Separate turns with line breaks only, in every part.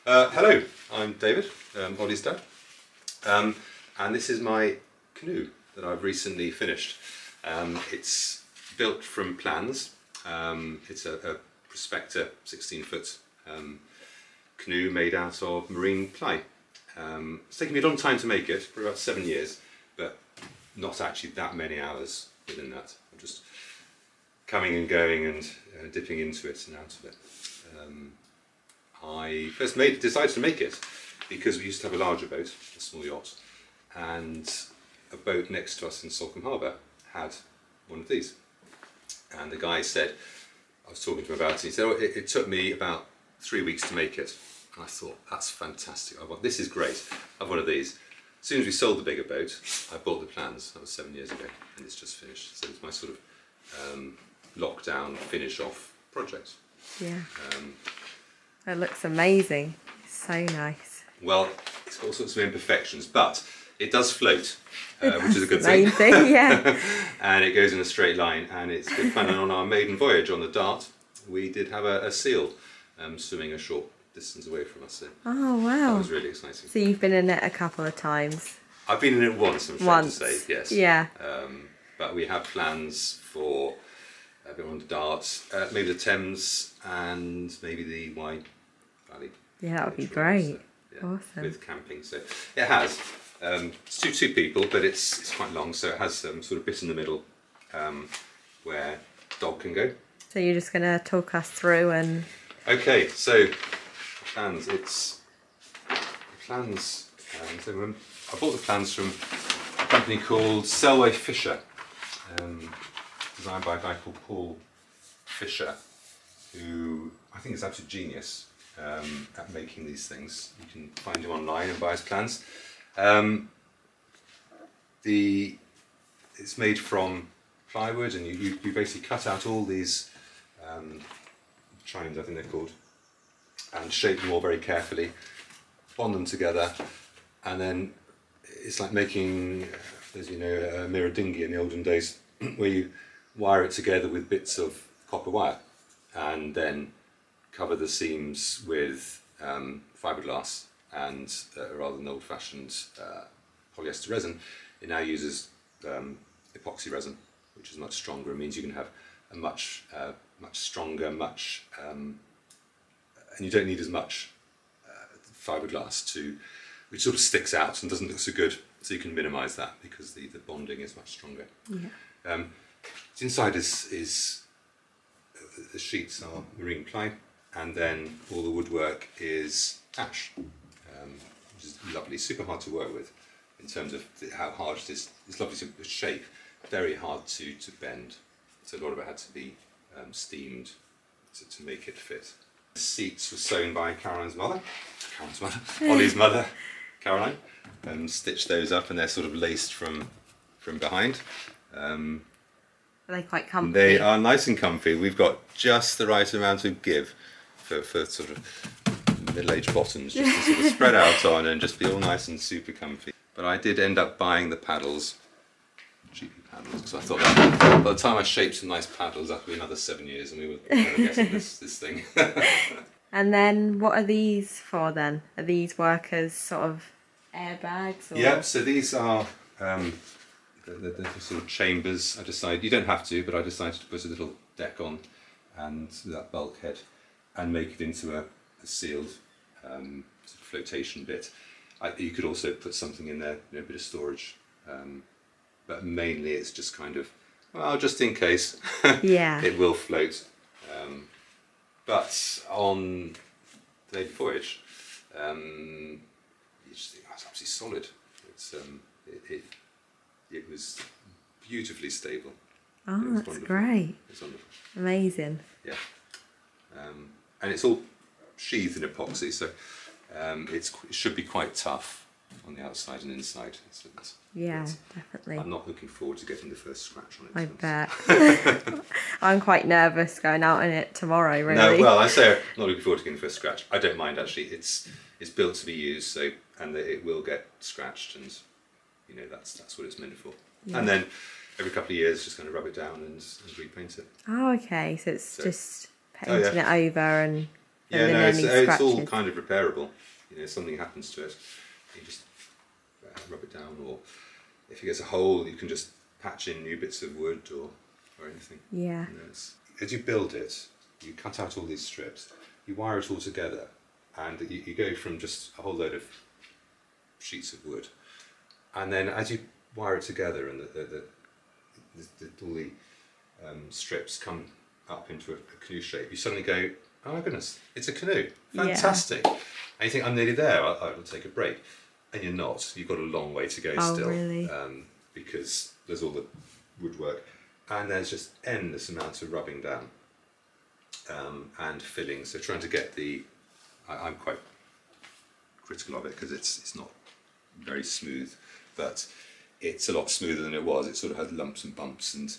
Hello, I'm David, Ollie's dad, and this is my canoe that I've recently finished. It's built from plans. It's a Prospector 16-foot canoe made out of marine ply. It's taken me a long time to make it, probably about 7 years, but not actually that many hours within that. I'm just coming and going and dipping into it and out of it. I first decided to make it because we used to have a larger boat, a small yacht, and a boat next to us in Salcombe Harbour had one of these. And the guy said, I was talking to him about it, he said, oh, it took me about 3 weeks to make it. And I thought, that's fantastic, this is great, I have one of these. As soon as we sold the bigger boat, I bought the plans, that was 7 years ago, and it's just finished. So it's my sort of lockdown, finish off project.
Yeah. It looks amazing. It's so nice.
Well, it's got all sorts of imperfections, but it does float, which is a good thing.
Main thing, yeah.
And it goes in a straight line, and it's good fun. And on our maiden voyage on the Dart, we did have a seal swimming a short distance away from us. So
oh wow!
That was really exciting.
So you've been in it a couple of times.
I've been in it once. I'm trying to say yes.
Yeah.
But we have plans for a bit on the Dart, maybe the Thames, and maybe the Wye Valley.
Yeah, that would be great.
So, yeah,
awesome.
With camping, so it has. It's two people, but it's quite long, so it has some sort of bit in the middle where dog can go.
So you're just going to talk us through and.
Okay, so plans. So I bought the plans from a company called Selway Fisher, designed by a guy called Paul Fisher, who I think is absolute genius at making these things. You can find him online and buy his plans. It's made from plywood, and you basically cut out all these chimes, I think they're called, and shape them all very carefully, bond them together, and then it's like making, as you know, a mirror dinghy in the olden days, where you wire it together with bits of copper wire, and then cover the seams with fiberglass and rather than old-fashioned polyester resin. It now uses epoxy resin, which is much stronger. It means you can have a much stronger, and you don't need as much fiberglass which sort of sticks out and doesn't look so good. So you can minimise that because the bonding is much stronger.
Yeah.
Inside is the sheets are marine ply, and then all the woodwork is ash, which is lovely, super hard to work with in terms of how hard it is. It's lovely to shape, very hard to bend. So a lot of it had to be steamed to make it fit. The seats were sewn by Ollie's mother, Caroline, and stitched those up, and they're sort of laced from behind.
Are they quite comfy?
They are nice and comfy. We've got just the right amount of give for sort of middle-aged bottoms, just to sort of spread out on and just be all nice and super comfy. But I did end up buying the paddles, cheapy paddles, because I thought that by the time I shaped some nice paddles, that would be another 7 years, and we were getting this thing.
And then what are these for then? Are these workers sort of airbags? Or?
Yeah, so these are the sort of chambers. I decided, you don't have to, but I decided to put a little deck on and that bulkhead and make it into a sealed sort of flotation bit. You could also put something in there, a bit of storage, but mainly it's just kind of, well, just in case.
Yeah.
It will float. But on the maiden voyage, you just think, oh, it's absolutely solid. It was beautifully stable.
Oh, that's wonderful. Great.
It's wonderful.
Amazing.
Yeah. And it's all sheathed in epoxy, so it should be quite tough on the outside and inside.
Yeah, definitely.
I'm not looking forward to getting the first scratch on it.
I bet. I'm quite nervous going out in it tomorrow, really.
No, well, I say I'm not looking forward to getting the first scratch. I don't mind, actually. It's built to be used, so and it will get scratched, and that's what it's meant for. Yeah. And then every couple of years, just kind of rub it down and repaint it.
Oh, okay. So it's just painting it over and
Yeah,
than
no,
any
it's all
scratches.
kind of repairable. You know, something happens to it, you just rub it down, or if it gets a hole, you can just patch in new bits of wood or anything.
Yeah.
You know, as you build it, you cut out all these strips, you wire it all together, and you go from just a whole load of sheets of wood, and then as you wire it together and all the strips come up into a canoe shape, you suddenly go, oh my goodness, it's a canoe, fantastic. And you think, I'm nearly there, I'll take a break. And you're not, you've got a long way to go still.
Really?
Because there's all the woodwork, and there's just endless amounts of rubbing down and filling. So trying to get I'm quite critical of it because it's not very smooth, but it's a lot smoother than it was. It sort of had lumps and bumps and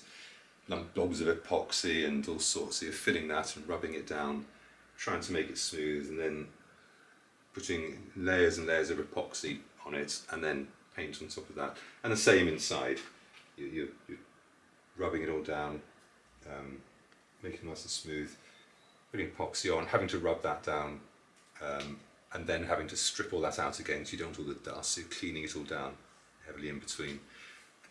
blobs of epoxy and all sorts. So you're filling that and rubbing it down, trying to make it smooth, and then putting layers and layers of epoxy on it, and then paint on top of that. And the same inside. You're rubbing it all down, making it nice and smooth, putting epoxy on, having to rub that down, and then having to strip all that out again so you don't want all the dust. So you're cleaning it all down heavily in between.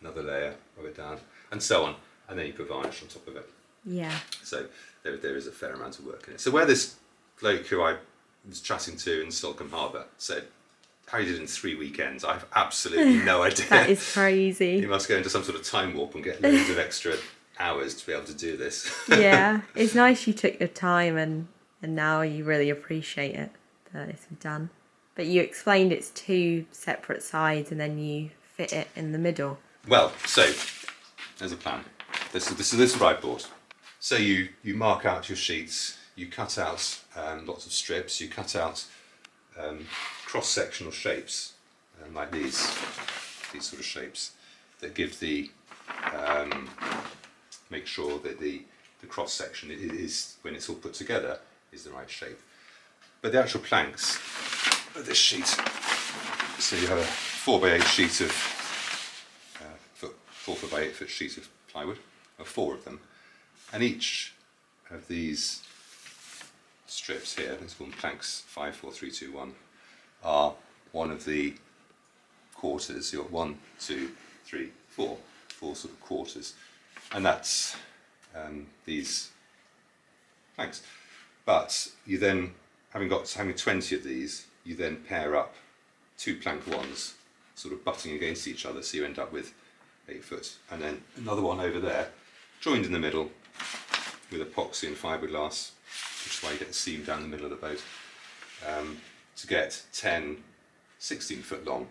Another layer, rub it down, and so on. And then you put varnish on top of it.
Yeah.
So there is a fair amount of work in it. So where this bloke who I was chatting to in Stockholm Harbour said how he did in 3 weekends, I have absolutely no idea.
That is crazy.
He must go into some sort of time warp and get loads of extra hours to be able to do this.
Yeah, it's nice you took your time and now you really appreciate it that it's done. But you explained it's 2 separate sides and then you fit it in the middle.
Well, so there's a plan. This is what I bought. So you mark out your sheets, you cut out lots of strips, you cut out cross-sectional shapes like these sort of shapes that give make sure that the cross-section is, when it's all put together, is the right shape. But the actual planks of this sheet, so you have a 4x8 sheet of 4x8 foot sheet of plywood, or 4 of them, and each of these strips here, let's call them planks 5, 4, 3, 2, 1, are one of the quarters. You've got 1, 2, 3, 4 sort of quarters, and that's these planks. But you then, having 20 of these, you then pair up 2 plank ones, sort of butting against each other, so you end up with 8 foot, and then another one over there, joined in the middle with epoxy and fiberglass, which is why you get the seam down the middle of the boat, to get 10 16 foot long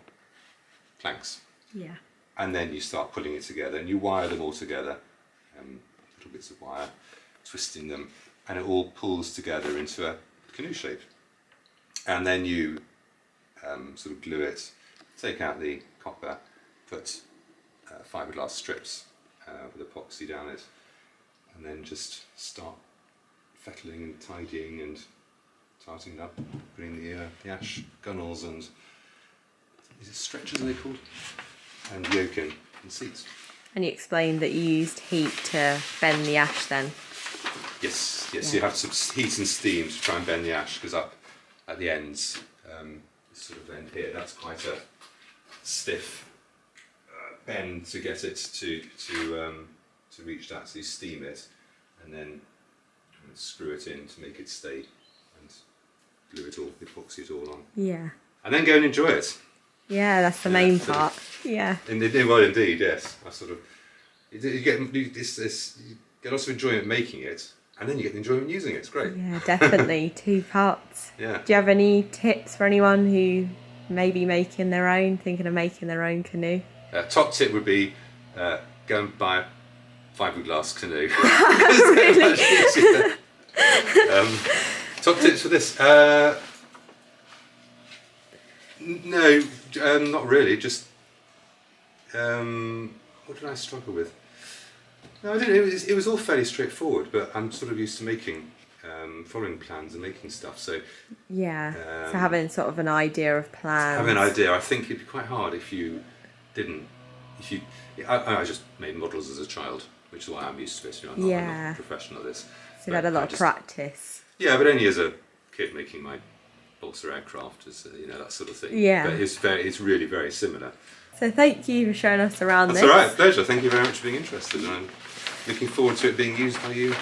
planks.
Yeah.
And then you start putting it together and you wire them all together, little bits of wire, twisting them, and it all pulls together into a canoe shape. And then you sort of glue it, take out the copper, put fiberglass strips with epoxy down it, and then just start fettling and tidying and tarting it up, putting the ash gunnels and, is it stretchers are they called? And yoke in and seats. And
you explained that you used heat to bend the ash then?
Yes,
yeah.
You have some heat and steam to try and bend the ash, because up at the ends, this sort of end here, that's quite a stiff bend to get it to reach that, so you steam it and then screw it in to make it stay and glue it all, epoxy it all on.
Yeah.
And then go and enjoy it.
Yeah, that's the main part. Yeah.
Well, indeed, yes. I sort of you get lots of enjoyment making it, and then you get the enjoyment using it. It's great.
Yeah, definitely 2 parts.
Yeah.
Do you have any tips for anyone who may be thinking of making their own canoe?
Top tip would be go and buy a fiberglass canoe.
Really?
Top tips for this. No, not really. Just what did I struggle with? No, I didn't. It was all fairly straightforward. But I'm sort of used to making, following plans and making stuff. So
yeah. So having sort of an idea of plans.
Having an idea. I think it'd be quite hard if you didn't. I just made models as a child, which is why I'm used to it. You know, I'm not a professional at this.
So you had a lot of practice.
Yeah, but only as a kid making my balsa aircraft, as you know, that sort of thing.
Yeah.
But it's really very similar.
So thank you for showing us around
That's
this.
all right, pleasure. Thank you very much for being interested, and I'm looking forward to it being used by you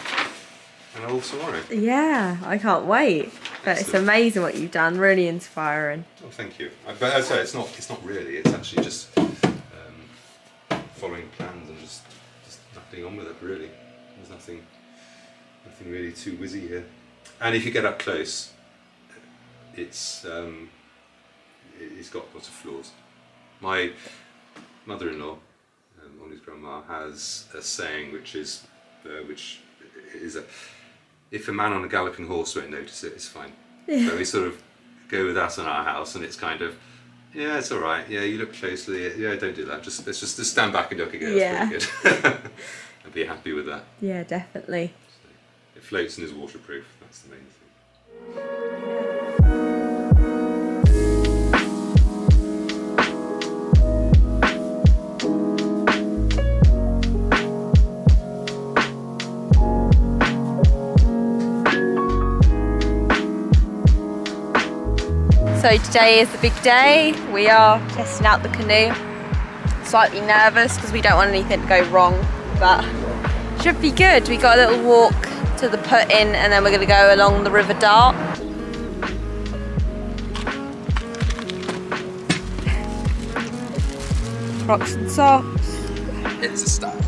and all tomorrow.
Yeah, I can't wait. But it's amazing what you've done. Really inspiring.
Oh, thank you. But as I say, it's not really. It's actually just following plans and just getting on with it. Really, there's nothing really too whizzy here. And if you get up close, it's got lots of flaws. My mother-in-law, Ollie's grandma, has a saying which is if a man on a galloping horse won't notice it, it's fine.
Yeah.
So we sort of go with that in our house, and it's kind of, yeah, it's all right. Yeah, you look closely. Yeah, don't do that. Let's just stand back and look again.
Yeah.
That's pretty good. I'd be happy with that.
Yeah, definitely.
So it floats and is waterproof. That's the main thing.
So today is the big day. We are testing out the canoe. Slightly nervous because we don't want anything to go wrong, but should be good. We got a little walk to the put-in and then we're going to go along the River Dart. Crocs and socks.
It's a style.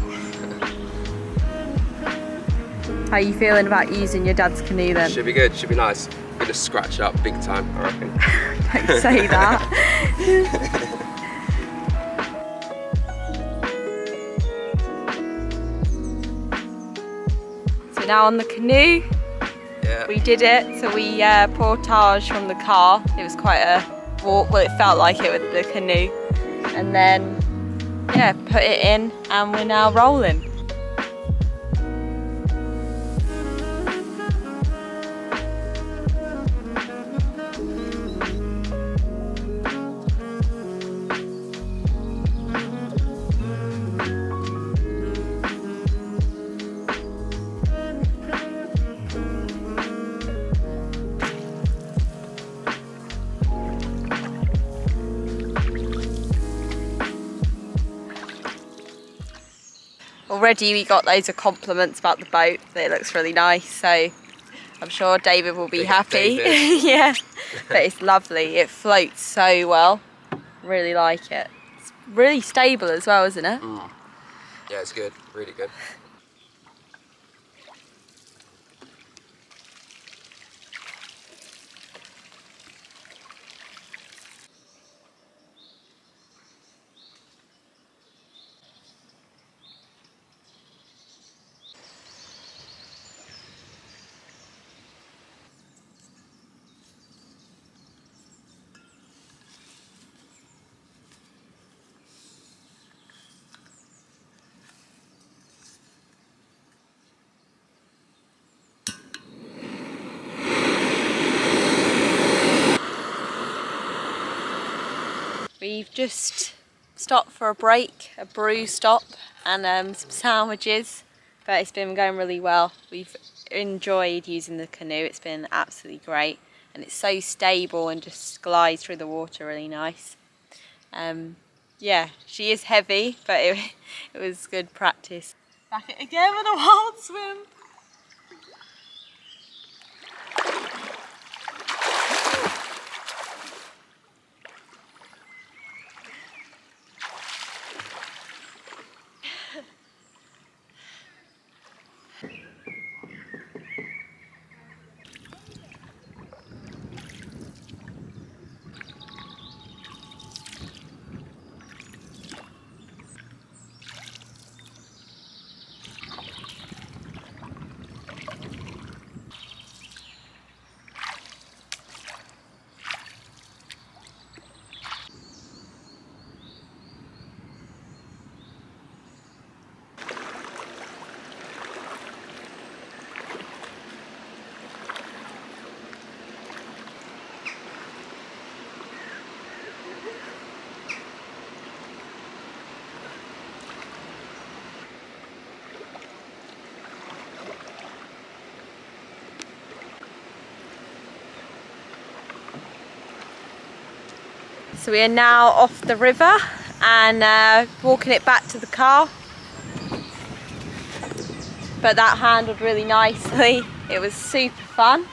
How are you feeling about using your dad's canoe then?
Should be good, should be nice. Gonna scratch up big time, I reckon.
Don't say that. So now on the canoe,
Yeah.
we did it. So we portaged from the car. It was quite a walk. Well, it felt like it with the canoe. And then, yeah, put it in and we're now rolling. Already we got loads of compliments about the boat. It looks really nice, so I'm sure David will be
Big
happy.
David.
Yeah, but it's lovely. It floats so well. Really like it. It's really stable as well, isn't it?
Mm. Yeah, it's good, really good.
We've just stopped for a break, a brew stop, and some sandwiches, but it's been going really well. We've enjoyed using the canoe. It's been absolutely great, and it's so stable and just glides through the water really nice. Yeah, she is heavy, but it was good practice. Back it again with a wild swim. So we are now off the river and walking it back to the car. But that handled really nicely. It was super fun.